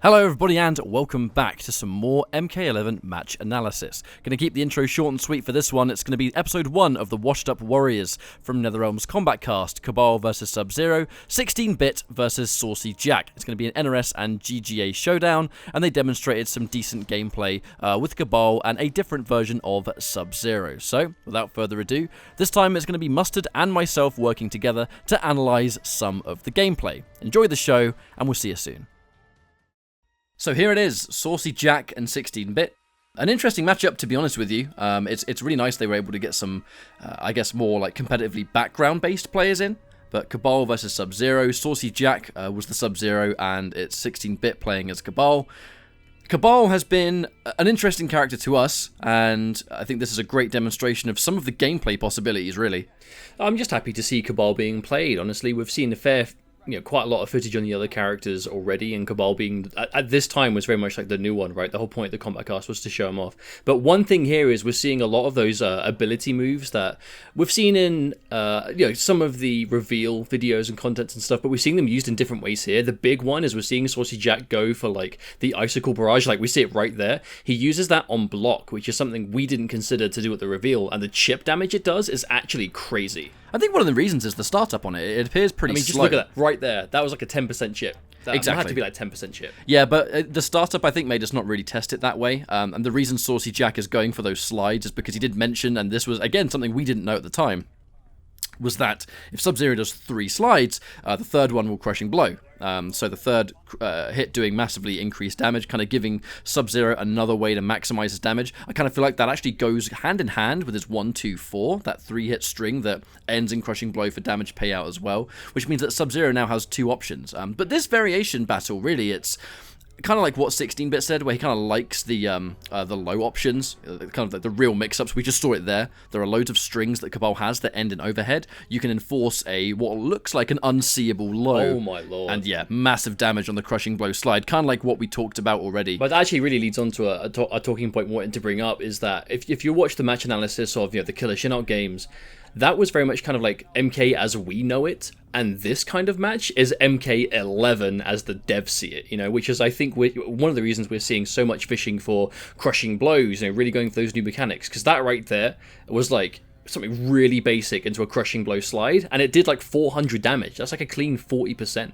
Hello everybody and welcome back to some more MK11 Match Analysis. Gonna keep the intro short and sweet for this one. It's gonna be episode 1 of the Washed Up Warriors from Netherrealm's Kombat Cast, Kabal vs Sub-Zero, 16-bit versus SaucyJack. It's gonna be an NRS and GGA showdown, and they demonstrated some decent gameplay with Kabal and a different version of Sub-Zero. So, without further ado, this time it's gonna be Mustard and myself working together to analyze some of the gameplay. Enjoy the show, and we'll see you soon. So here it is, SaucyJack and 16-bit. An interesting matchup, to be honest with you. It's really nice they were able to get some, I guess, more like competitively background-based players in. But Kabal versus Sub-Zero, SaucyJack was the Sub-Zero, and it's 16-bit playing as Kabal. Kabal has been an interesting character to us, and I think this is a great demonstration of some of the gameplay possibilities, really. I'm just happy to see Kabal being played, honestly. We've seen quite a lot of footage on the other characters already, and Kabal being, at this time, was very much like the new one, right? The whole point of the Kombat Cast was to show him off. But one thing here is we're seeing a lot of those ability moves that we've seen in, some of the reveal videos and contents and stuff, but we're seeing them used in different ways here. The big one is we're seeing SaucyJack go for, like, the Icicle Barrage, like we see it right there. He uses that on block, which is something we didn't consider to do at the reveal, and the chip damage it does is actually crazy. I think one of the reasons is the startup on it. It appears pretty slow. Just look at that right there. That was like a 10% chip. That had to be like 10% chip. Yeah, but the startup, I think, made us not really test it that way. And the reason SaucyJack is going for those slides is because he did mention, and this was, again, something we didn't know at the time, was that if Sub-Zero does 3 slides, the third one will Crushing Blow. So the third hit doing massively increased damage, kind of giving Sub-Zero another way to maximize his damage. I kind of feel like that actually goes hand in hand with his 1, 2, 4, that 3-hit string that ends in Crushing Blow for damage payout as well, which means that Sub-Zero now has 2 options. But this variation battle, really, it's kind of like what 16-bit said, where he kind of likes the low options, kind of like the real mix-ups. We just saw it there. There are loads of strings that Kabal has that end in overhead. You can enforce what looks like an unseeable low. Oh my lord. And yeah, massive damage on the Crushing Blow slide, kind of like what we talked about already. But that actually really leads on to a talking point we wanted to bring up, is that if you watch the match analysis of the Killer Shinout games, that was very much kind of like MK as we know it, and this kind of match is MK11 as the devs see it, which is, I think, one of the reasons we're seeing so much fishing for Crushing Blows, really going for those new mechanics, because that right there was like something really basic into a Crushing Blow slide, and it did like 400 damage. That's like a clean 40%.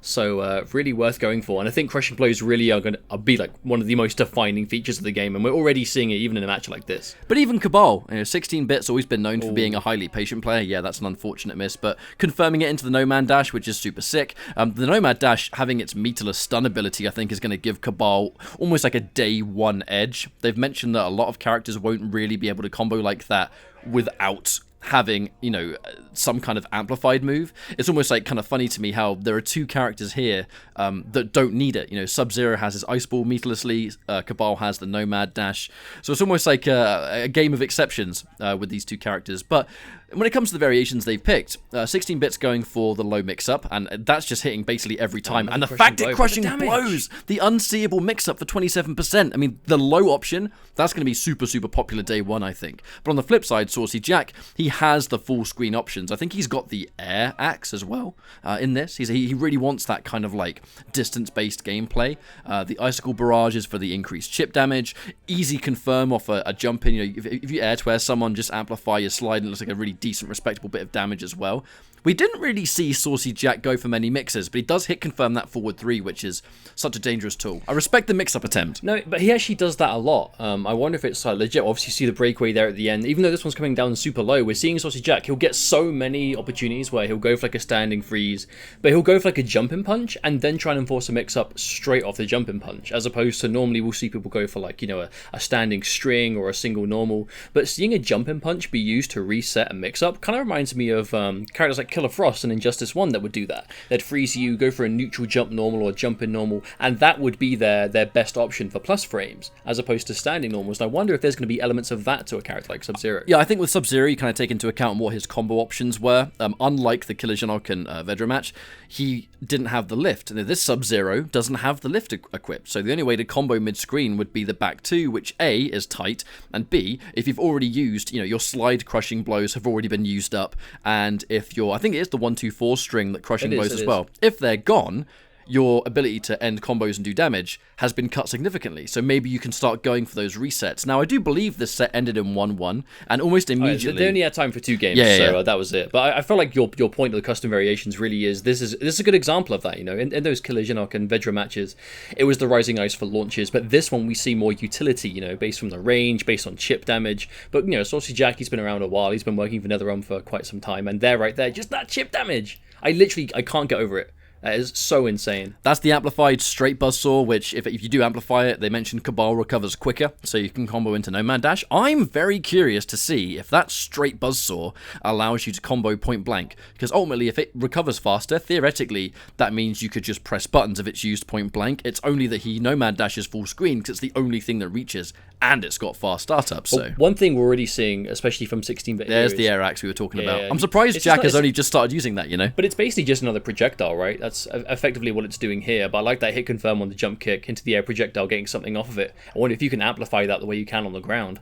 So really worth going for, and I think Crushing Blows really are going to be like one of the most defining features of the game, and we're already seeing it even in a match like this. But even Kabal, 16-bit's always been known for being a highly patient player. Yeah, that's an unfortunate miss, but confirming it into the Nomad Dash, which is super sick. The Nomad Dash having its meterless stun ability, I think, is going to give Kabal almost like a day 1 edge. They've mentioned that a lot of characters won't really be able to combo like that without having, some kind of amplified move. It's almost like kind of funny to me how there are 2 characters here that don't need it. Sub-Zero has his Ice Ball meterlessly, Kabal has the Nomad Dash. So it's almost like a game of exceptions with these 2 characters. But when it comes to the variations they've picked, 16-bit's going for the low mix-up, and that's just hitting basically every time. And the fact it Crushing Blows the unseeable mix-up for 27%. I mean, the low option, that's going to be super, super popular day 1, I think. But on the flip side, SaucyJack, he has the full screen options. I think he's got the air axe as well in this. He really wants that kind of like distance-based gameplay. The Icicle Barrage is for the increased chip damage. Easy confirm off a jump in. If you air to air someone, just amplify your slide, and it looks like a really decent, respectable bit of damage as well. We didn't really see SaucyJack go for many mixes, but he does hit confirm that forward 3, which is such a dangerous tool. I respect the mix-up attempt. No, but he actually does that a lot. I wonder if it's legit. Obviously, you see the breakaway there at the end. Even though this one's coming down super low, we're seeing SaucyJack. He'll get so many opportunities where he'll go for like a standing freeze, but he'll go for like a jumping punch and then try and enforce a mix-up straight off the jumping punch, as opposed to normally we'll see people go for like, a standing string or a single normal. But seeing a jumping punch be used to reset a mix-up kind of reminds me of characters like Killer Frost and Injustice 1 that would do that. They'd freeze you, go for a neutral jump normal or jump in normal, and that would be their best option for plus frames, as opposed to standing normals. And I wonder if there's going to be elements of that to a character like Sub-Zero. Yeah, I think with Sub-Zero, you kind of take into account what his combo options were. Unlike the Killer Shinout and Vedra match, he didn't have the lift. And this Sub-Zero doesn't have the lift equipped, so the only way to combo mid-screen would be the back 2, which A, is tight, and B, if you've already used, your slide Crushing Blows have already been used up, and if I think it is the 1, 2, 4 string that Crushing Blows as well. If they're gone, your ability to end combos and do damage has been cut significantly. So maybe you can start going for those resets. Now, I do believe this set ended in 1-1, and almost immediately... They only had time for 2 games, so that was it. But I feel like your point of the custom variations really is, this is a good example of that, you know. In those Killer Shinnok and Vedra matches, it was the Rising Ice for launches, but this one we see more utility, you know, based from the range, based on chip damage. But, you know, SaucyJack, he's been around a while, he's been working for Netherrealm for quite some time, and there, right there, just that chip damage! I can't get over it. That is so insane. That's the amplified straight buzzsaw, which if you do amplify it, they mentioned Kabal recovers quicker, so you can combo into Nomad Dash. I'm very curious to see if that straight buzzsaw allows you to combo point blank, because ultimately if it recovers faster, theoretically that means you could just press buttons if it's used point blank. It's only that he Nomad Dashes full screen because it's the only thing that reaches, and it's got fast startup. So well, one thing we're already seeing, especially from 16-bit, there's the air axe we were talking about. I'm surprised Jack has only just started using that, you know. But it's basically just another projectile, right? That's effectively what it's doing here. But I like that hit confirm on the jump kick into the air projectile, getting something off of it. I wonder if you can amplify that the way you can on the ground.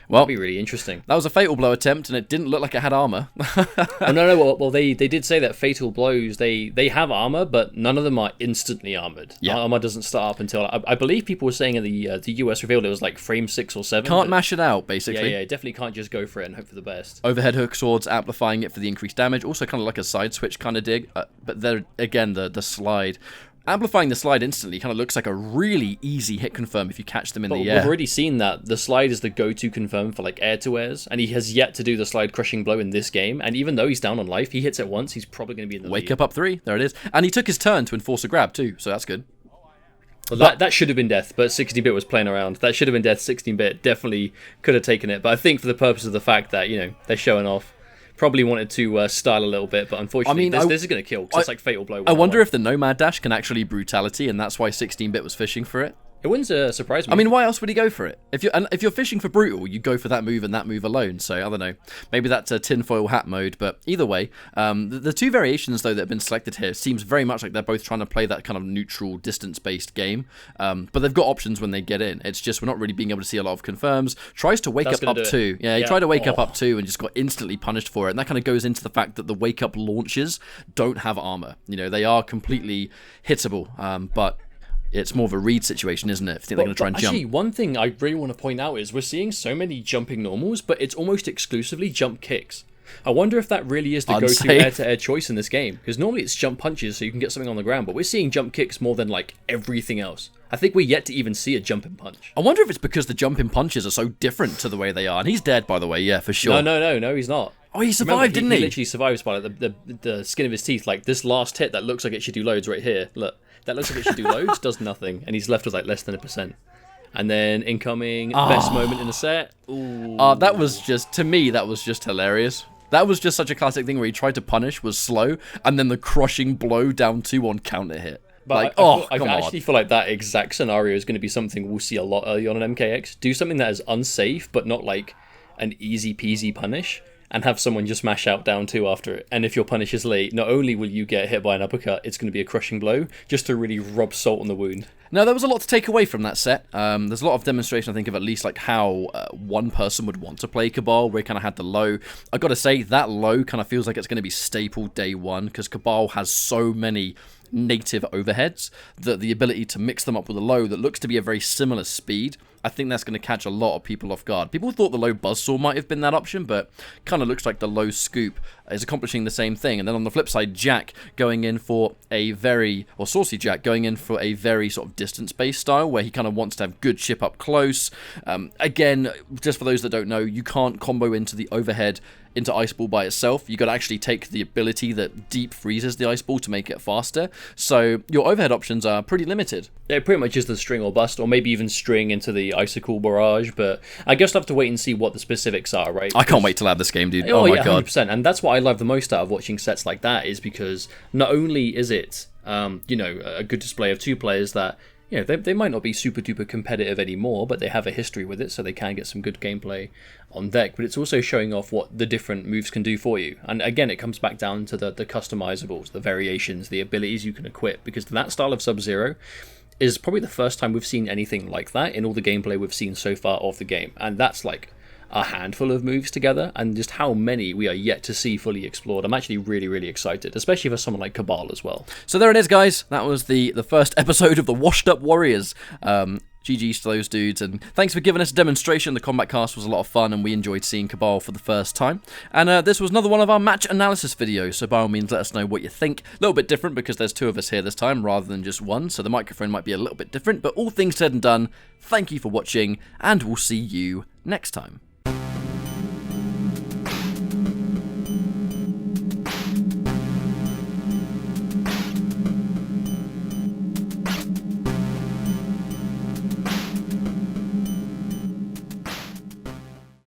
Well, that'd be really interesting. That was a fatal blow attempt, and it didn't look like it had armor. Oh, no. Well, they did say that fatal blows, they have armor, but none of them are instantly armored. Yeah. Armor doesn't start up until, I believe people were saying in the US reveal it was like frame 6 or 7. Can't mash it out, basically. Yeah, definitely can't just go for it and hope for the best. Overhead hook swords amplifying it for the increased damage, also kind of like a side switch kind of dig, but there again the slide. Amplifying the slide instantly kind of looks like a really easy hit confirm if you catch them in the air. We've already seen that the slide is the go-to confirm for like air-to-airs, and he has yet to do the slide crushing blow in this game, and even though he's down on life, he hits it once, he's probably going to be in the lead. Wake up 3, there it is. And he took his turn to enforce a grab too, so that's good. Well, that should have been death, but 16-bit was playing around. That should have been death. 16-bit definitely could have taken it, but I think for the purpose of the fact that, you know, they're showing off, probably wanted to style a little bit, but unfortunately, this is going to kill, because it's like fatal blow. I wonder if the Nomad Dash can actually brutality, and that's why 16-bit was fishing for it. It wouldn't surprise me. I mean, why else would he go for it? If you're fishing for brutal, you go for that move and that move alone. So I don't know. Maybe that's a tinfoil hat mode. But either way, the 2 variations though that have been selected here seems very much like they're both trying to play that kind of neutral, distance-based game. But they've got options when they get in. It's just we're not really being able to see a lot of confirms. Tries to wake up 2. Yeah, he tried to wake up 2 and just got instantly punished for it. And that kind of goes into the fact that the wake up launches don't have armor. You know, they are completely hittable. But it's more of a read situation, isn't it? If they're going to try and jump. Actually, one thing I really want to point out is we're seeing so many jumping normals, but it's almost exclusively jump kicks. I wonder if that really is the go-to air-to-air choice in this game, because normally it's jump punches so you can get something on the ground, but we're seeing jump kicks more than like everything else. I think we're yet to even see a jumping punch. I wonder if it's because the jumping punches are so different to the way they are. And he's dead, by the way, yeah, for sure. No, he's not. Oh, he survived, didn't he? He literally survives by like, the skin of his teeth. Like this last hit that looks like it should do loads right here. Look. That looks like it should do loads, does nothing, and he's left with like less than 1%. And then incoming best moment in the set. That was just, to me, that was just hilarious. That was just such a classic thing where he tried to punish, was slow, and then the crushing blow down 2 on counter hit. But I actually feel like that exact scenario is going to be something we'll see a lot early on in MKX. Do something that is unsafe, but not like an easy peasy punish, and have someone just mash out down 2 after it. And if your punish is late, not only will you get hit by an uppercut, it's going to be a crushing blow, just to really rub salt on the wound. Now, there was a lot to take away from that set. There's a lot of demonstration, I think, of at least like how one person would want to play Kabal, where he kind of had the low. I got to say, that low kind of feels like it's going to be staple day 1, because Kabal has so many native overheads that the ability to mix them up with a low that looks to be a very similar speed, I think that's going to catch a lot of people off guard. People thought the low buzzsaw might have been that option, but kind of looks like the low scoop is accomplishing the same thing. And then on the flip side, Jack going in for a very, or SaucyJack going in for a very sort of distance-based style, where he kind of wants to have good chip up close. Again, just for those that don't know, you can't combo into the overhead into Ice Ball by itself. You got to actually take the ability that deep freezes the Ice Ball to make it faster. So your overhead options are pretty limited. Yeah, pretty much just the string or bust, or maybe even string into the Icicle Barrage, but I guess we'll have to wait and see what the specifics are, right? I can't wait to have this game, dude. Oh my god. 100%. And that's what I love the most out of watching sets like that, is because not only is it, you know, a good display of 2 players that, you know, they might not be super duper competitive anymore, but they have a history with it, so they can get some good gameplay on deck. But it's also showing off what the different moves can do for you. And again, it comes back down to the customizables, the variations, the abilities you can equip, because that style of Sub-Zero is probably the first time we've seen anything like that in all the gameplay we've seen so far of the game. And that's like a handful of moves together, and just how many we are yet to see fully explored. I'm actually really, really excited, especially for someone like Kabal as well. So there it is, guys. That was the first episode of the Washed Up Warriors. GG's to those dudes, and thanks for giving us a demonstration. The Kombat Cast was a lot of fun, and we enjoyed seeing Kabal for the first time. And this was another one of our match analysis videos, so by all means let us know what you think. A little bit different because there's 2 of us here this time rather than just one, so the microphone might be a little bit different, but all things said and done, thank you for watching, and we'll see you next time.